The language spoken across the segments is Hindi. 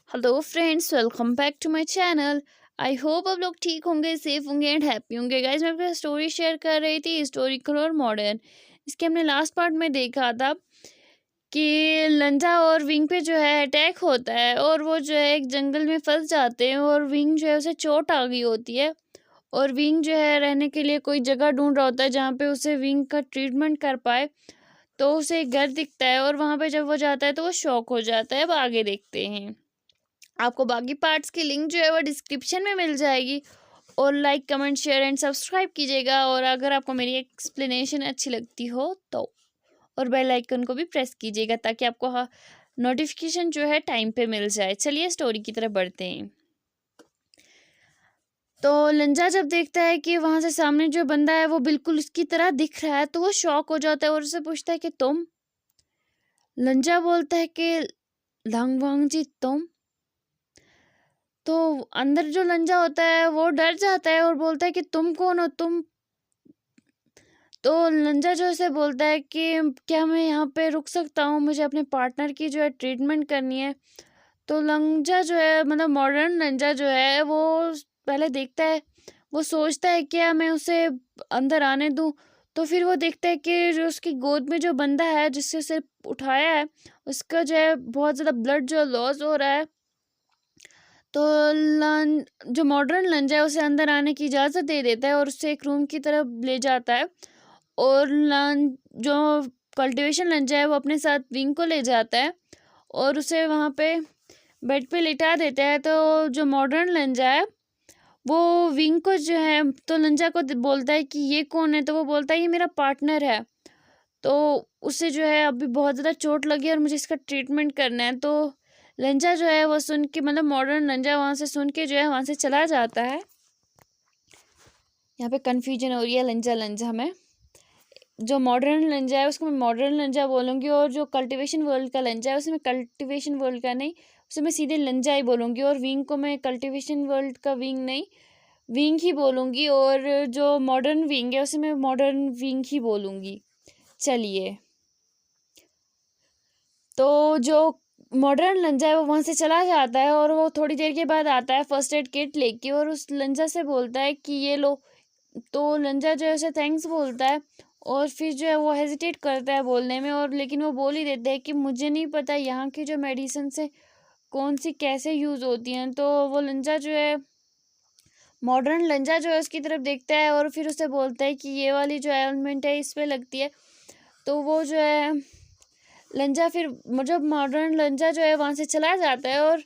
Hello friends, welcome back to my channel. I hope आप लोग ठीक होंगे, सेफ होंगे एंड हैप्पी होंगे। गाइज, मैं आपके स्टोरी शेयर कर रही थी, हिस्टोरिकल और मॉडर्न। इसके हमने लास्ट पार्ट में देखा था कि लंजा और विंग पे जो है अटैक होता है और वो जो है एक जंगल में फंस जाते हैं और विंग जो है उसे चोट आ गई होती है और विंग जो है रहने के लिए कोई जगह ढूंढ रहा होता है जहाँ पे उसे विंग का ट्रीटमेंट कर पाए। तो उसे एक घर दिखता है और वहाँ पे जब वो जाता है तो वो शॉक हो जाता है। अब आगे देखते हैं। आपको बाकी पार्ट्स की लिंक जो है वो डिस्क्रिप्शन में मिल जाएगी। और like comment share and subscribe कीजिएगा और अगर आपको मेरी एक्सप्लेनेशन अच्छी लगती हो तो और बेल आइकन को भी प्रेस कीजिएगा ताकि आपको नोटिफिकेशन जो है टाइम पे मिल जाए। चलिए स्टोरी की तरफ बढ़ते हैं। तो लंजा जब देखता है कि वहां से सामने जो बंदा है वो बिल्कुल उसकी तरह दिख रहा है तो वो शॉक हो जाता है और उससे पूछता है कि तुम। लंजा बोलता है कि लांगवांग जी तुम। तो अंदर जो लंजा होता है वो डर जाता है और बोलता है कि तुम कौन हो तुम। तो लंजा जो से बोलता है कि क्या मैं यहाँ पे रुक सकता हूँ, मुझे अपने पार्टनर की जो है ट्रीटमेंट करनी है। तो लंजा जो है मतलब मॉडर्न लंजा जो है वो पहले देखता है, वो सोचता है क्या मैं उसे अंदर आने दूँ। तो फिर वो देखता है कि जो उसकी गोद में जो बंदा है जिससे उसे उठाया है उसका जो है बहुत ज़्यादा ब्लड जो लॉस हो रहा है। तो जो मॉडर्न लंजा है उसे अंदर आने की इजाज़त दे देता है और उसे एक रूम की तरफ ले जाता है। और जो कल्टीवेशन लंजा है वो अपने साथ विंग को ले जाता है और उसे वहाँ पे बेड पे लिटा देता है। तो जो मॉडर्न लंजा है वो विंग को जो है तो लंजा को बोलता है कि ये कौन है। तो वो बोलता है ये मेरा पार्टनर है। तो उसे जो है अभी बहुत ज़्यादा चोट लगी है और मुझे इसका ट्रीटमेंट करना है। तो लंजा जो है वो सुन के मतलब मॉडर्न लंजा वहाँ से सुन के जो है वहाँ से चला जाता है। यहाँ पे कन्फ्यूजन हो रही है लंजा लंजा में। जो मॉडर्न लंजा है उसको मैं मॉडर्न लंजा बोलूँगी और जो कल्टीवेशन वर्ल्ड का लंजा है उसे मैं कल्टीवेशन वर्ल्ड का नहीं, उसे मैं सीधे लंजा ही बोलूँगी। और विंग को मैं कल्टीवेशन वर्ल्ड का विंग नहीं, विंग ही बोलूँगी। और जो मॉडर्न विंग है उसे मैं मॉडर्न विंग ही बोलूँगी। चलिए, तो जो मॉडर्न लंजा है वो वहाँ से चला जाता है और वो थोड़ी देर के बाद आता है फर्स्ट एड किट लेके और उस लंजा से बोलता है कि ये लो। तो लंजा जो है उसे थैंक्स बोलता है और फिर जो है वो हेजिटेट करता है बोलने में, और लेकिन वो बोल ही देता है कि मुझे नहीं पता यहाँ की जो मेडिसिन से कौन सी कैसे यूज़ होती हैं। तो वो लंजा जो है मॉडर्न लंजा जो है उसकी तरफ देखता है और फिर उसे बोलता है कि ये वाली जो एलिमेंट है इस पे लगती है। तो वो जो है लंजा फिर जब मॉडर्न लंजा जो है वहाँ से चला जाता है और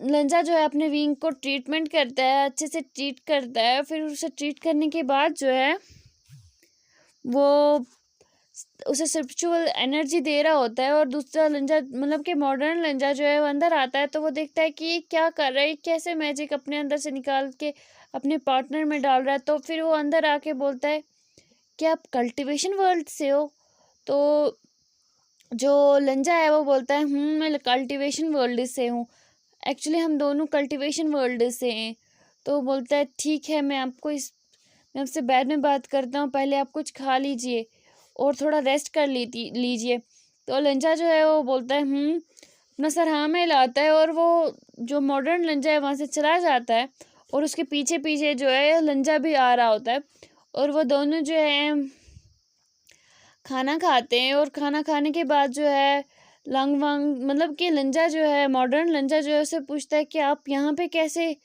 लंजा जो है अपने विंग को ट्रीटमेंट करता है, अच्छे से ट्रीट करता है। फिर उसे ट्रीट करने के बाद जो है वो उसे स्पिरिचुअल एनर्जी दे रहा होता है और दूसरा लंजा मतलब कि मॉडर्न लंजा जो है वो अंदर आता है। तो वो देखता है कि ये क्या कर रहा है, कैसे मैजिक अपने अंदर से निकाल के अपने पार्टनर में डाल रहा है। तो फिर वो अंदर आके बोलता है कि आप कल्टीवेशन वर्ल्ड से हो। तो जो लंजा है वो बोलता है मैं कल्टीवेशन वर्ल्ड से हूँ, एक्चुअली हम दोनों कल्टीवेशन वर्ल्ड से हैं। तो बोलता है ठीक है, मैं आपसे बाद में बात करता हूँ, पहले आप कुछ खा लीजिए और थोड़ा रेस्ट कर लीजिए। तो लंजा जो है वो बोलता है अपना सर हाँ में लाता है और वो जो मॉडर्न लंजा है वहाँ से चला जाता है और उसके पीछे पीछे जो है लंजा भी आ रहा होता है। और वो दोनों जो है खाना खाते हैं और खाना खाने के बाद जो है लंग वांग मतलब कि लंजा जो है मॉडर्न लंजा जो है उसे पूछता है कि आप यहाँ पे कैसे,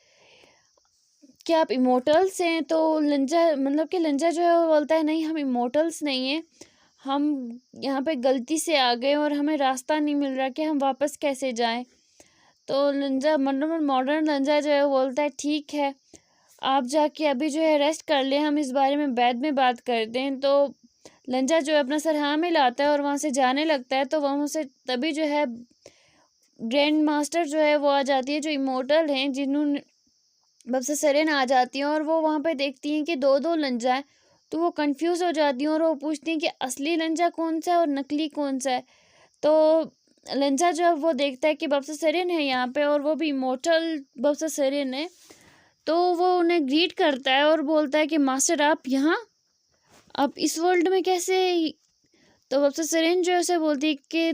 क्या आप इमोटल्स हैं। तो लंजा मतलब कि लंजा जो है वो बोलता है नहीं, हम इमोटल्स नहीं हैं, हम यहाँ पे गलती से आ गए और हमें रास्ता नहीं मिल रहा कि हम वापस कैसे जाएं। तो लंजा मतलब मॉडर्न लंजा जो है वो बोलता है ठीक है, आप जाके अभी जो है रेस्ट कर ले, हम इस बारे में बाद में बात करते हैं। तो लंजा जो है अपना सर हाँ में लाता है और वहाँ से जाने लगता है। तो वहाँ से तभी जो है ग्रैंड मास्टर जो है वो आ जाती है, जो इमोर्टल हैं जिन्होंने बब्सा सेरेन आ जाती हैं और वो वहाँ पे देखती हैं कि दो दो लंजा है। तो वो कंफ्यूज हो जाती हैं और वो पूछती हैं कि असली लंजा कौन सा है और नकली कौन सा है। तो लंजा जो है वो देखता है कि बब्सा सेरेन है यहाँ पे और वो भी इमोर्टल बब्सा सेरेन है। तो वो उन्हें ग्रीट करता है और बोलता है कि मास्टर आप यहाँ, आप इस वर्ल्ड में कैसे। तो बब्सा सेरेन जो है उसे बोलती है कि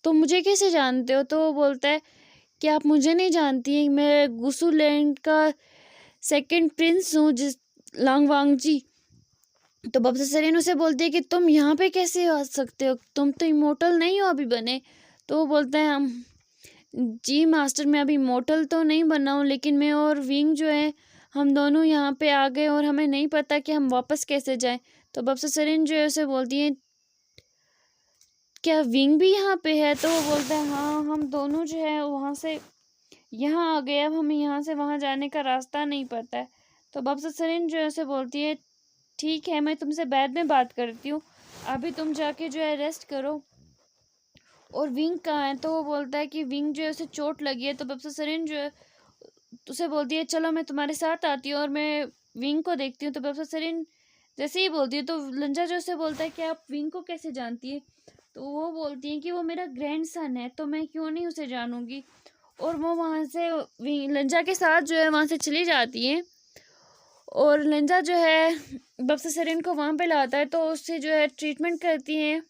तुम मुझे कैसे जानते हो। तो वो बोलता है कि आप मुझे नहीं जानती हैं, मैं गुसु लैंड का सेकंड प्रिंस हूँ, जिस लांगवांग जी। तो बब्सा सेरेन उसे बोलती है कि तुम यहाँ पे कैसे आ सकते हो, तुम तो इमोर्टल नहीं हो अभी बने। तो वो बोलता है हम जी मास्टर, मैं अभी इमोर्टल तो नहीं बना हूँ, लेकिन मैं और विंग जो है हम दोनों यहाँ पे आ गए और हमें नहीं पता कि हम वापस कैसे जाएं। तो बब्सा सेरेन जो है उसे बोलती है क्या विंग भी यहाँ पे है। तो वो बोलता है हाँ, हम दोनों जो है वहाँ से यहाँ आ गए, अब हमें यहाँ से वहाँ जाने का रास्ता नहीं पता है। तो बब्सा सेरेन जो है उसे बोलती है ठीक है, मैं तुमसे बाद में बात करती हूँ, अभी तुम जाके जो है रेस्ट करो। और विंग कहाँ है। तो वो बोलता है कि विंग जो है उसे चोट लगी है। तो बब्सा सेरेन जो है उसे बोलती है चलो मैं तुम्हारे साथ आती हूँ और मैं विंग को देखती हूँ। तो बब्सा सेरेन जैसे ही बोलती है तो लंजा जो उसे बोलता है कि आप विंग को कैसे जानती है। तो वो बोलती है कि वो मेरा ग्रैंडसन है, तो मैं क्यों नहीं उसे जानूंगी। और वो वहाँ से लंजा के साथ जो है वहाँ से चली जाती है। और लंजा जो है बब्सा सेरेन को वहाँ पे लाता है, तो उससे जो है ट्रीटमेंट करती हैं,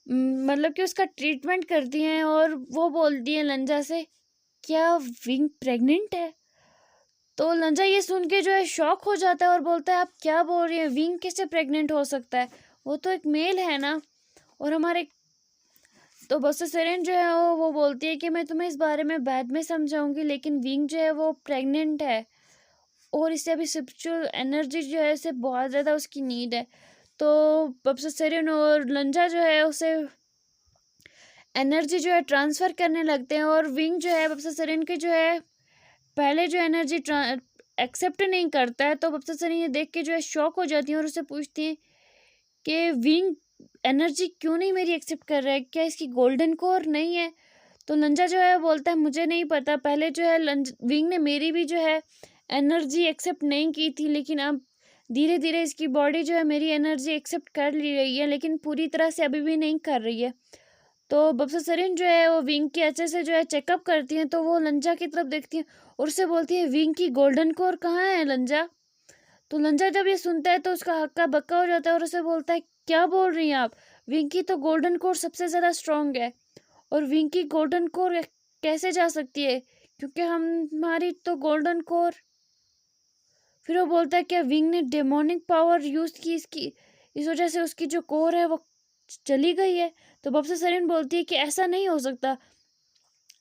मतलब कि उसका ट्रीटमेंट करती हैं। और वो बोलती है लंजा से क्या विंग प्रेग्नेंट है। तो लंजा ये सुन के जो है शॉक हो जाता है और बोलता है आप क्या बोल रही हैं, विंग कैसे प्रेग्नेंट हो सकता है, वो तो एक मेल है ना। और हमारे तो बब्सा सेरेन जो है वो बोलती है कि मैं तुम्हें इस बारे में बाद में समझाऊंगी, लेकिन विंग जो है वो प्रेग्नेंट है और इसे अभी स्पिरिचुअल एनर्जी जो है इसे बहुत ज़्यादा उसकी नीड है। तो बब्सा सेरेन और लंजा जो है उसे एनर्जी जो है ट्रांसफ़र करने लगते हैं। और विंग जो है बब्सा सेरेन की जो है पहले जो एनर्जी एक्सेप्ट नहीं करता है। तो बब्सा सेरेन ये देख के जो है शॉक हो जाती है और उससे पूछती हैं कि विंग एनर्जी क्यों नहीं मेरी एक्सेप्ट कर रहा है, क्या इसकी गोल्डन कोर नहीं है। तो लंजा जो है बोलता है मुझे नहीं पता, पहले जो है विंग ने मेरी भी जो है एनर्जी एक्सेप्ट नहीं की थी, लेकिन अब धीरे धीरे इसकी बॉडी जो है मेरी एनर्जी एक्सेप्ट कर ली रही है, लेकिन पूरी तरह से अभी भी नहीं कर रही है। तो बब्सा सेरेन जो है वो विंग के अच्छे से जो है चेकअप करती हैं। तो वो लंजा की तरफ देखती हैं और उससे बोलती है विंग की गोल्डन कोर कहाँ है लंजा। तो लंजा जब ये सुनता है तो उसका हक्का बक्का हो जाता है और उसे बोलता है क्या बोल रही हैं आप, विंग की तो गोल्डन कोर सबसे ज़्यादा स्ट्रांग है और विंग की गोल्डन कोर कैसे जा सकती है, क्योंकि हमारी तो गोल्डन कोर। फिर वो बोलता है क्या विंग ने डेमोनिक पावर यूज़ की इसकी, इस वजह से उसकी जो कोर है वो चली गई है। तो बब्सा सेरेन बोलती है कि ऐसा नहीं हो सकता,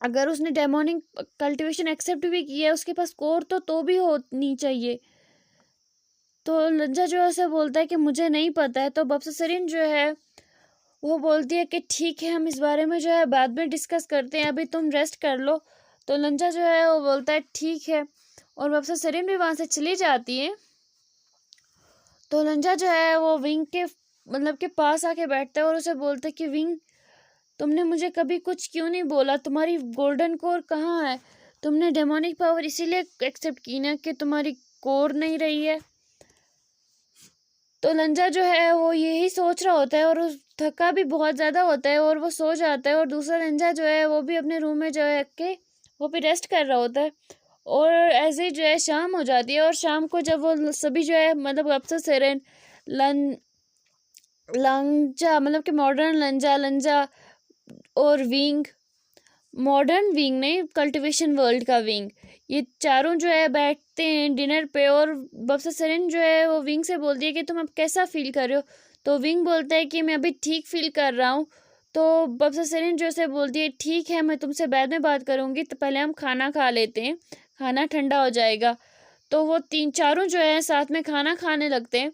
अगर उसने डेमोनिक कल्टीवेशन एक्सेप्ट भी किया है उसके पास कोर तो भी होनी चाहिए। तो लंजा जो है उसे बोलता है कि मुझे नहीं पता है। तो बब्सा सेरेन जो है वो बोलती है कि ठीक है, हम इस बारे में जो है बाद में डिस्कस करते हैं, अभी तुम रेस्ट कर लो। तो लंजा जो है वो बोलता है ठीक है और बब्सा सेरेन भी वहाँ से चली जाती है। तो लंजा जो है वो विंग के मतलब के पास आके बैठता है और उसे बोलता है कि विंग तुमने मुझे कभी कुछ क्यों नहीं बोला, तुम्हारी गोल्डन कोर कहाँ है, तुमने डेमोनिक पावर इसीलिए एक्सेप्ट की ना कि तुम्हारी कोर नहीं रही है। तो लंजा जो है वो यही सोच रहा होता है और उस थका भी बहुत ज़्यादा होता है और वो सो जाता है। और दूसरा लंजा जो है वो भी अपने रूम में जो है के वो भी रेस्ट कर रहा होता है। और ऐसे ही जो है शाम हो जाती है और शाम को जब वो सभी जो है मतलब बब्सा सेरेन लंजा मतलब कि मॉडर्न लंजा और विंग, मॉडर्न विंग नहीं कल्टीवेशन वर्ल्ड का विंग, ये चारों जो है बैठते हैं डिनर पे। और बब्सा सेरेन जो है वो विंग से बोलती है कि तुम अब कैसा फील कर रहे हो। तो विंग बोलता है कि मैं अभी ठीक फील कर रहा हूँ। तो बब्सा सेरेन जो से बोलती है ठीक है, मैं तुमसे बाद में बात करूँगी, तो पहले हम खाना खा लेते हैं, खाना ठंडा हो जाएगा। तो वो चारों जो है साथ में खाना खाने लगते हैं।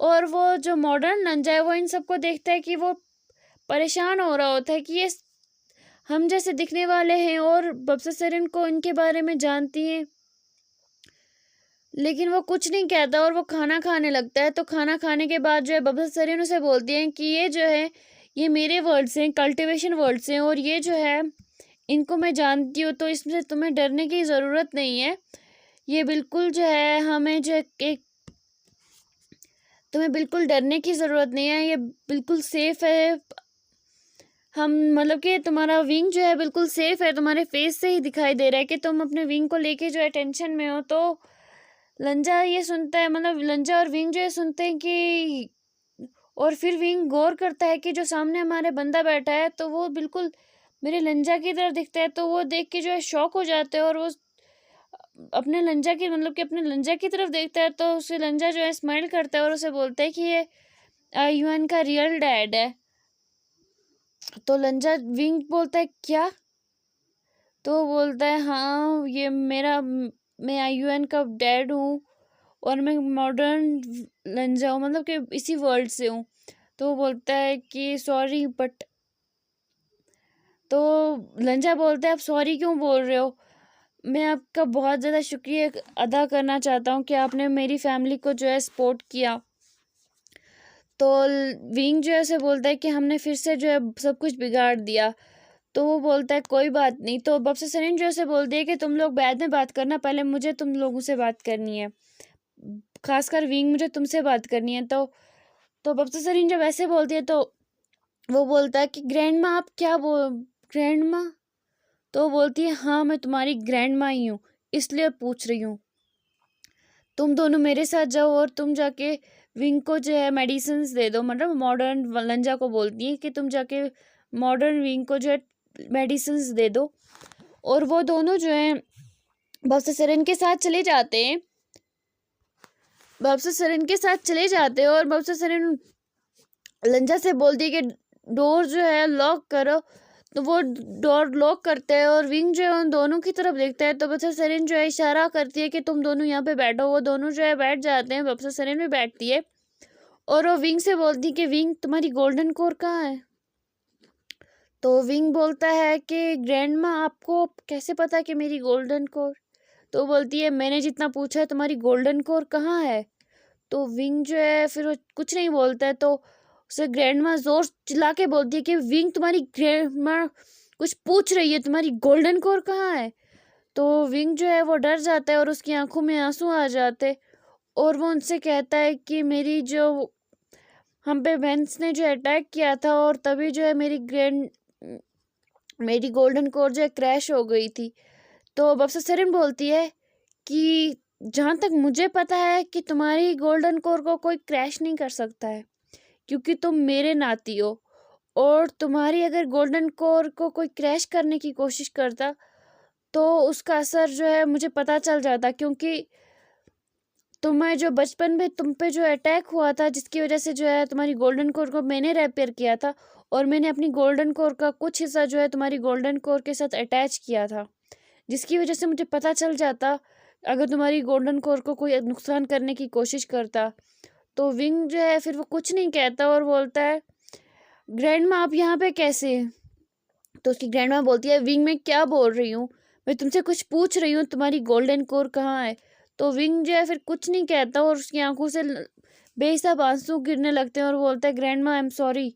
और वो जो मॉडर्न लंजा है वो इन सबको देखता है कि वो परेशान हो रहा होता है कि ये हम जैसे दिखने वाले हैं और बब्सा सेरेन को इनके बारे में जानती हैं, लेकिन वो कुछ नहीं कहता और वो खाना खाने लगता है। तो खाना खाने के बाद जो है बब्सा सेरेन उसे बोलती हैं कि ये जो है ये मेरे वर्ड्स हैं, कल्टीवेशन वर्ड्स हैं, और ये जो है इनको मैं जानती हूँ, तो इसमें तुम्हें डरने की ज़रूरत नहीं है। ये बिल्कुल जो है हमें जो एक तुम्हें बिल्कुल डरने की ज़रूरत नहीं है, ये बिल्कुल सेफ़ है। हम मतलब कि तुम्हारा विंग जो है बिल्कुल सेफ़ है, तुम्हारे फेस से ही दिखाई दे रहा है कि तुम अपने विंग को लेके जो है टेंशन में हो। तो लंजा ये सुनता है, मतलब लंजा और विंग जो है सुनते हैं कि, और फिर विंग गौर करता है कि जो सामने हमारे बंदा बैठा है तो वो बिल्कुल मेरे लंजा की तरफ दिखता है, तो वो देख के जो है शॉक हो जाते हैं और वो अपने लंजा की मतलब कि अपने लंजा की तरफ देखता है, तो उसे लंजा जो है स्माइल करता है और उसे बोलता है कि ये यूएन का रियल डैड है। तो लंजा विंग बोलता है क्या? तो वो बोलता है हाँ ये मैं यूएन का डैड हूँ और मैं मॉडर्न लंजा हूँ, मतलब कि इसी वर्ल्ड से हूँ। तो वो बोलता है कि सॉरी बट, तो लंजा बोलता है आप सॉरी क्यों बोल रहे हो? मैं आपका बहुत ज़्यादा शुक्रिया अदा करना चाहता हूँ कि आपने मेरी फैमिली को जो है सपोर्ट किया। तो विंग जो है उसे बोलता है कि हमने फिर से जो है सब कुछ बिगाड़ दिया। तो वो बोलता है कोई बात नहीं। तो बब्सा सरीन जो है उसे बोलती है कि तुम लोग बाद में बात करना, पहले मुझे तुम लोगों से बात करनी है, खासकर विंग मुझे तुमसे बात करनी है। तो बब्सा सरीन जब ऐसे बोलती है तो वो बोलता है कि ग्रैंड माँ आप क्या ग्रैंड माँ? तो वो बोलती है हाँ मैं तुम्हारी ग्रैंड माँ ही हूँ, इसलिए पूछ रही हूँ। तुम दोनों मेरे साथ जाओ और तुम जाके विंग को जो है मेडिसिन दे दो, मतलब मॉडर्न लंजा को बोलती है कि तुम जाके मॉडर्न विंग को जो है मेडिसिन दे दो। और वो दोनों जो है बब्सा सरीन के साथ चले जाते हैं, बब्सा सरीन के साथ चले जाते हैं और बब्सा सरीन लंजा से बोलती है कि डोर जो है लॉक करो। तो वो डोर लॉक करते हैं और विंग जो है उन दोनों की तरफ देखता है। तो बब्सा सरीन जो है इशारा करती है कि तुम दोनों यहाँ पे बैठो। वो दोनों जो है बैठ जाते हैं, बब्सा सरीन भी बैठती है और वो विंग से बोलती है कि विंग तुम्हारी गोल्डन कोर कहाँ है? तो विंग बोलता है कि ग्रैंड माँ आपको कैसे पता कि मेरी गोल्डन कोर? तो बोलती है मैंने जितना पूछा है तुम्हारी गोल्डन कोर कहाँ है? तो विंग जो है फिर वो कुछ नहीं बोलता है। तो उसे ग्रैंड माँ जोर चिल्ला के बोलती है कि विंग तुम्हारी ग्रैंड माँ कुछ पूछ रही है, तुम्हारी गोल्डन कोर कहाँ है? तो विंग जो है वो डर जाता है और उसकी आंखों में आंसू आ जाते और वो उनसे कहता है कि मेरी जो हम पे वेंस ने जो अटैक किया था और तभी जो है मेरी गोल्डन कोर जो है क्रैश हो गई थी। तो बब्सा सरीन बोलती है कि जहाँ तक मुझे पता है कि तुम्हारी गोल्डन कोर को कोई क्रैश नहीं कर सकता है, क्योंकि तुम मेरे नाती हो। और तुम्हारी अगर गोल्डन कोर को कोई क्रैश करने की कोशिश करता तो उसका असर जो है मुझे पता चल जाता, क्योंकि तुम्हें जो बचपन में तुम पे जो अटैक हुआ था जिसकी वजह से जो है तुम्हारी गोल्डन कोर को मैंने रिपेयर किया था और मैंने अपनी गोल्डन कोर का कुछ हिस्सा जो है तुम्हारी गोल्डन कोर के साथ अटैच किया था, जिसकी वजह से मुझे पता चल जाता अगर तुम्हारी गोल्डन कोर को कोई नुकसान करने की कोशिश करता। तो विंग जो है फिर वो कुछ नहीं कहता और बोलता है ग्रैंड माँ आप यहाँ पे कैसे? तो उसकी ग्रैंड माँ बोलती है विंग मैं क्या बोल रही हूँ, मैं तुमसे कुछ पूछ रही हूँ, तुम्हारी गोल्डन कोर कहाँ है? तो विंग जो है फिर कुछ नहीं कहता और उसकी आंखों से बेहिसाब आंसू गिरने लगते हैं और बोलता है ग्रैंड माँ आई एम सॉरी,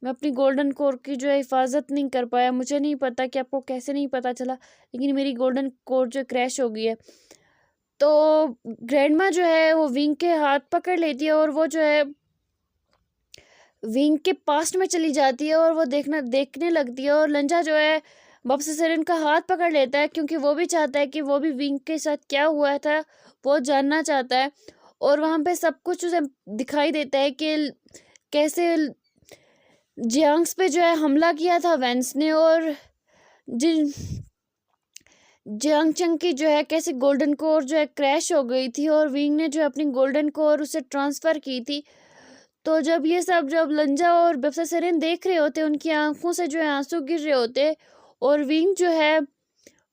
मैं अपनी गोल्डन कोर की जो है हिफाजत नहीं कर पाया, मुझे नहीं पता कि आपको कैसे नहीं पता चला, लेकिन मेरी गोल्डन कोर जो क्रैश हो गई है। तो ग्रैंड माँ जो है वो विंग के हाथ पकड़ लेती है और वो जो है विंग के पास्ट में चली जाती है और वो देखने लगती है और लंजा जो है बब्सा सरीन का हाथ पकड़ लेता है, क्योंकि वो भी चाहता है कि वो भी विंग के साथ क्या हुआ था वो जानना चाहता है। और वहाँ पे सब कुछ उसे दिखाई देता है कि कैसे जियांग्स पे जो है हमला किया था वेंस ने और जिन जियांगचंग की जो है कैसे गोल्डन कोर जो है क्रैश हो गई थी और विंग ने जो है अपनी गोल्डन कोर उसे ट्रांसफ़र की थी। तो जब लंजा और बब्सा सरीन देख रहे होते उनकी आंखों से जो है आंसू गिर रहे होते और विंग जो है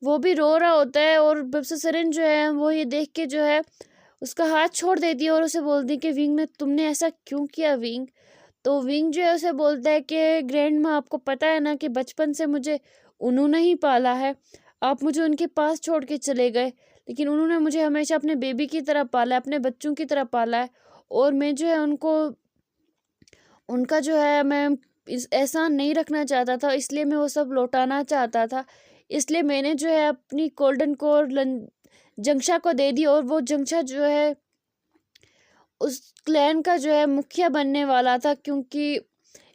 वो भी रो रहा होता है और बब्सा सरीन जो है वो ये देख के जो है उसका हाथ छोड़ देती है और उसे बोलती है कि विंग ने तुमने ऐसा क्यों किया विंग? तो विंग जो है उसे बोलता है कि ग्रैंड माँ आपको पता है ना कि बचपन से मुझे उन्होंने ही पाला है, आप मुझे उनके पास छोड़ के चले गए, लेकिन उन्होंने मुझे हमेशा अपने बेबी की तरह पाला है, अपने बच्चों की तरह पाला है और मैं जो है उनका जो है मैं इस एहसान नहीं रखना चाहता था, इसलिए मैं वो सब लौटाना चाहता था। इसलिए मैंने जो है अपनी गोल्डन कोर जंक्शा को दे दी और वो जंक्शा जो है उस क्लैन का जो है मुखिया बनने वाला था, क्योंकि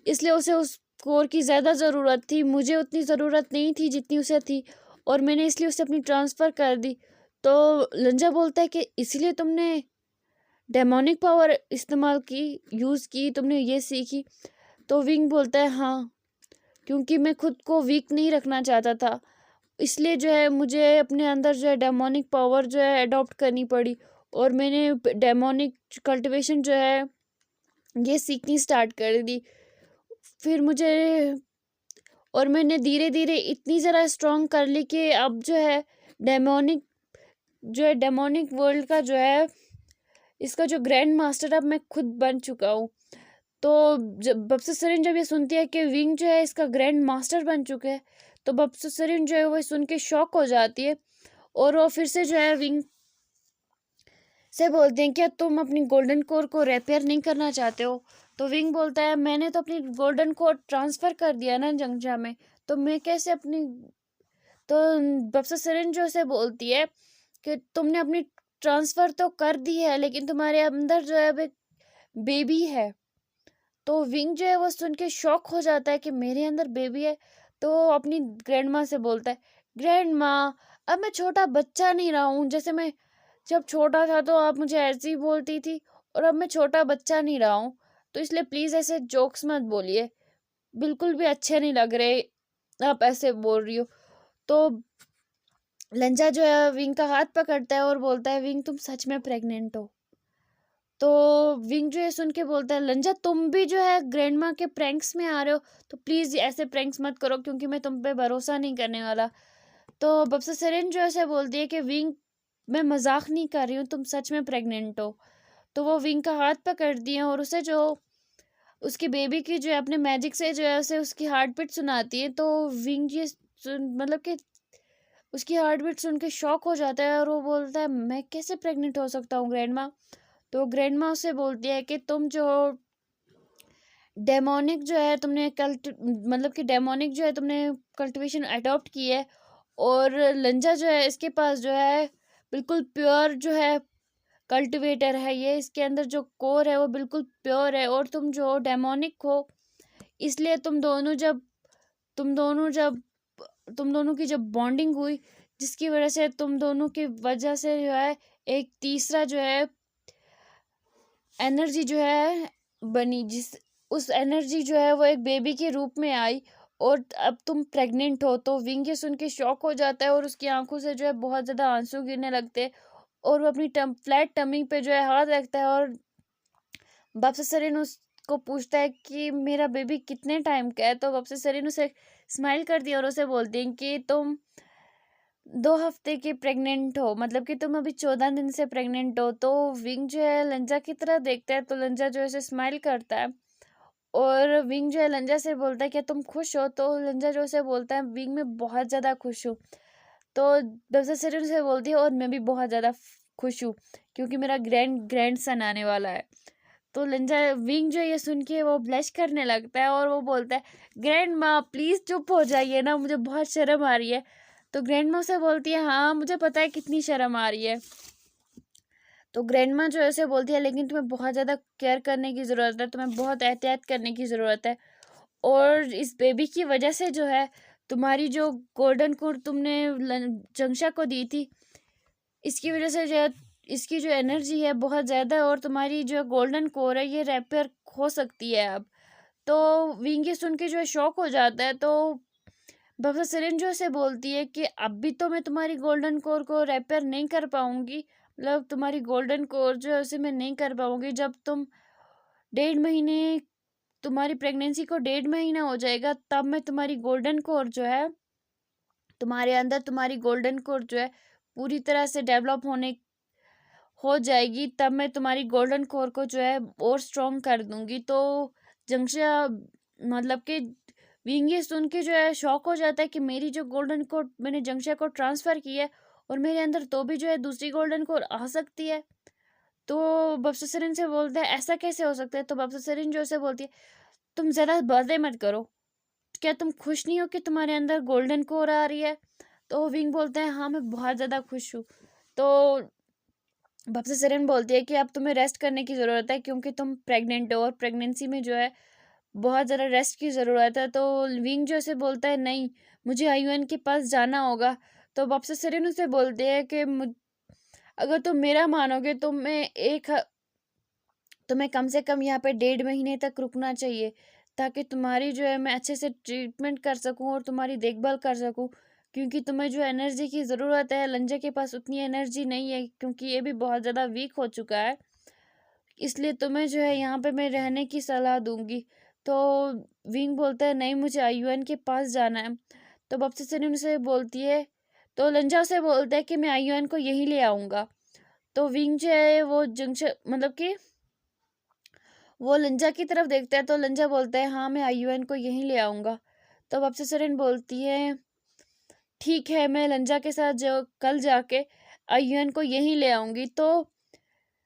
इसलिए उसे उस कोर की ज़्यादा ज़रूरत थी, मुझे उतनी ज़रूरत नहीं थी जितनी उसे थी और मैंने इसलिए उसे अपनी ट्रांसफ़र कर दी। तो लंजा बोलता है कि इसीलिए तुमने डेमोनिक पावर इस्तेमाल की, यूज़ की, तुमने ये सीखी? तो विंग बोलता है हाँ, क्योंकि मैं खुद को वीक नहीं रखना चाहता था। इसलिए जो है मुझे अपने अंदर जो है डेमोनिक पावर जो है अडॉप्ट करनी पड़ी, और मैंने डेमोनिक कल्टीवेशन जो है ये सीखनी स्टार्ट कर दी। फिर मुझे और मैंने धीरे धीरे इतनी ज़्यादा स्ट्रॉन्ग कर ली कि अब डेमोनिक जो है डेमोनिक वर्ल्ड का जो है इसका जो ग्रैंड मास्टर अब मैं खुद बन चुका हूँ। तो जब बब्सुसरीन जब ये सुनती है कि विंग जो है इसका ग्रैंड मास्टर बन चुके हैं, तो बब्सुसरीन जो है वो सुन के शॉक हो जाती है, और वो फिर से जो है विंग से बोलते हैं क्या तुम अपनी गोल्डन कोर को रिपेयर नहीं करना चाहते हो। तो विंग बोलता है मैंने तो अपनी गोल्डन कोर ट्रांसफ़र कर दिया ना जंगजा में, तो मैं कैसे अपनी। तो बब्सुसरीन जो से बोलती है कि तुमने अपनी ट्रांसफ़र तो कर दी है, लेकिन तुम्हारे अंदर जो है अब एक बेबी है। तो विंग जो है वो सुन के शॉक हो जाता है कि मेरे अंदर बेबी है। तो वो अपनी ग्रैंड माँ से बोलता है, ग्रैंड माँ अब मैं छोटा बच्चा नहीं रहा हूँ, जैसे मैं जब छोटा था तो आप मुझे ऐसे ही बोलती थी, और अब मैं छोटा बच्चा नहीं रहा हूँ, तो इसलिए प्लीज़ ऐसे जोक्स मत बोलिए, बिल्कुल भी अच्छे नहीं लग रहे आप ऐसे बोल रही हो। तो लंजा जो है विंग का हाथ पकड़ता है और बोलता है विंग तुम सच में प्रेग्नेंट हो। तो विंग जो है सुन के बोलता है लंजा तुम भी जो है ग्रैंड माँ के प्रैंक्स में आ रहे हो, तो प्लीज़ ऐसे प्रैंक्स मत करो, क्योंकि मैं तुम पे भरोसा नहीं करने वाला। तो बब्सुसरीन जो ऐसे बोलती है कि विंग मैं मजाक नहीं कर रही हूँ, तुम सच में प्रेग्नेंट हो। तो वो विंग का हाथ पकड़ती है और उसे जो उसकी बेबी की जो है अपने मैजिक से जो है उसे उसकी हार्ट बीट सुनाती है। तो विंग ये मतलब कि उसकी हार्ट बीट सुन के शॉक हो जाता है, और वो बोलता है मैं कैसे प्रेग्नेंट हो सकता हूँ ग्रैंड माँ। तो ग्रैंड माँ उससे बोलती है कि तुम जो डेमोनिक जो है तुमने मतलब कि डेमोनिक जो है तुमने कल्टिवेशन अडॉप्ट की है, और लंजा जो है इसके पास जो है बिल्कुल प्योर जो है कल्टिवेटर है, ये इसके अंदर जो कोर है वो बिल्कुल प्योर है, और तुम जो डेमोनिक हो, इसलिए तुम दोनों जब तुम दोनों की जब बॉन्डिंग हुई, जिसकी वजह से तुम दोनों की वजह से जो है एक तीसरा जो है एनर्जी जो है बनी, जिस उस एनर्जी जो है वो एक बेबी के रूप में आई, और अब तुम प्रेग्नेंट हो। तो विंग ये सुन के शॉक हो जाता है, और उसकी आंखों से जो है बहुत ज़्यादा आंसू गिरने लगते हैं, और वो अपनी फ्लैट टमी पे जो है हाथ रखता है, और बब्सुसरीन उसको पूछता है कि मेरा बेबी कितने टाइम का है। तो बब्सुसरीन उसे स्माइल करती है और उसे बोलती है कि तुम 2 हफ्ते की प्रेग्नेंट हो, मतलब कि तुम अभी 14 दिन से प्रेग्नेंट हो। तो विंग जो है लंजा की तरह देखता है, तो लंजा जो है उसे स्माइल करता है, और विंग जो है लंजा से बोलता है क्या तुम खुश हो। तो लंजा जो से बोलता है विंग मैं बहुत ज़्यादा खुश हूँ। तो बब्सुसरीन से बोलती है और मैं भी बहुत ज़्यादा खुश हूँ, क्योंकि मेरा ग्रैंड सन आने वाला है। तो लंजा विंग जो ये सुन के वो ब्लश करने लगता है, और वो बोलता है ग्रैंड माँ प्लीज़ चुप हो जाइए ना, मुझे बहुत शर्म आ रही है। तो ग्रैंड माँ से बोलती है हाँ मुझे पता है कितनी शर्म आ रही है। तो ग्रैंड माँ जो ऐसे बोलती है लेकिन तुम्हें बहुत ज़्यादा केयर करने की ज़रूरत है, तुम्हें बहुत एहतियात करने की ज़रूरत है, और इस बेबी की वजह से जो है तुम्हारी जो गोल्डन कोर तुमने जंगशा को दी थी, इसकी वजह से जो है इसकी जो एनर्जी है बहुत ज़्यादा है, और तुम्हारी जो गोल्डन कोर है ये रिपेयर हो सकती है अब। तो विंग ये सुन के जो है शॉक हो जाता है। तो बब्सुसरीन जो से बोलती है कि अब भी तो मैं तुम्हारी गोल्डन कोर को रिपेयर नहीं कर पाऊंगी, मतलब तुम्हारी गोल्डन कोर जो है उसे मैं नहीं कर पाऊंगी, जब तुम 1.5 महीने तुम्हारी प्रेगनेंसी को 1.5 महीना हो जाएगा, तब मैं तुम्हारी गोल्डन कोर जो है तुम्हारे अंदर तुम्हारी गोल्डन कोर जो है पूरी तरह से डेवलप हो जाएगी, तब मैं तुम्हारी गोल्डन कोर को जो है और स्ट्रॉन्ग कर दूंगी। तो जंक्शा मतलब कि विंग ये सुन के जो है शॉक हो जाता है कि मेरी जो गोल्डन कोर मैंने जंक्शा को ट्रांसफ़र की है, और मेरे अंदर तो भी जो है दूसरी गोल्डन कोर आ सकती है। तो बब्सुसरीन से बोलता है ऐसा कैसे हो सकता है। तो बब्सुसरीन जो से बोलती है तुम ज़रा बातें मत करो, क्या तुम खुश नहीं हो कि तुम्हारे अंदर गोल्डन कोर आ रही है। तो विंग बोलता है हाँ मैं बहुत ज़्यादा खुश हूँ। तो बब्सुसरीन बोलती है कि अब तुम्हें रेस्ट करने की ज़रूरत है, क्योंकि तुम प्रेग्नेंट हो, और प्रेगनेंसी में जो है बहुत ज़्यादा रेस्ट की ज़रूरत है। तो विंग जो से बोलता है नहीं मुझे आयुन के पास जाना होगा। तो बब्सुसरीन उसे बोलते हैं कि अगर तुम मेरा मानोगे तो तुम्हें कम से कम यहाँ पे 1.5 महीने तक रुकना चाहिए, ताकि तुम्हारी जो है मैं अच्छे से ट्रीटमेंट कर सकूं और तुम्हारी देखभाल कर सकूं, क्योंकि तुम्हें जो एनर्जी की ज़रूरत है, लंजा के पास उतनी एनर्जी नहीं है क्योंकि ये भी बहुत ज़्यादा वीक हो चुका है। इसलिए तुम्हें जो है यहाँ पे मैं रहने की सलाह दूंगी। तो विंग बोलता है नहीं, मुझे आयुन के पास जाना है। तो वापसी से उनसे बोलती है, तो लंजा उसे बोलता है कि मैं आयुन को यहीं ले आऊँगा। तो विंग जो है वो जंक्शन मतलब कि वो लंजा की तरफ देखता है, तो लंजा बोलता है हाँ मैं आयुन को यहीं ले आऊँगा। तो वापसी सरेन बोलती है ठीक है, मैं लंजा के साथ जो कल जाके आयुन को यहीं ले आऊँगी। तो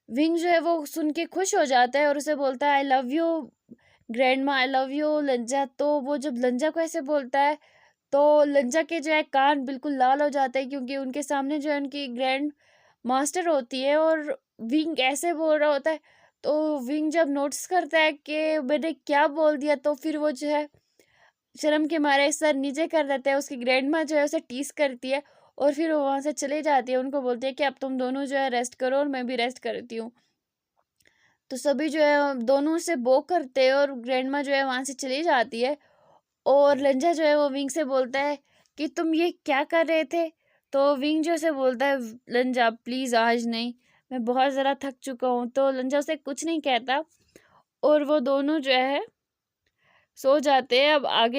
विंग जो है वो सुन के खुश हो जाता है और उसे बोलता है I love you grandma, I love you लंजा। तो वो जब लंजा को ऐसे बोलता है तो लंजा के जो है कान बिल्कुल लाल हो जाते हैं, क्योंकि उनके सामने जो है उनकी ग्रैंड मास्टर होती है और विंग ऐसे बोल रहा होता है। तो विंग जब नोटिस करता है कि मैंने क्या बोल दिया, तो फिर वो जो है शर्म के मारे सर नीचे कर देता है। उसकी ग्रैंडमा जो है उसे टीस करती है और फिर वो वहाँ से चले जाती है। उनको बोलती है कि अब तुम दोनों जो है रेस्ट करो और मैं भी रेस्ट करती हूँ। तो सभी जो है दोनों से बो करते हैं और ग्रैंडमा जो है वहाँ से चली जाती है। और लंजा जो है वो विंग से बोलता है कि तुम ये क्या कर रहे थे। तो विंग जो से बोलता है लंजा प्लीज़ आज नहीं, मैं बहुत ज़्यादा थक चुका हूँ। तो लंजा उसे कुछ नहीं कहता और वो दोनों जो है सो जाते हैं। अब आगे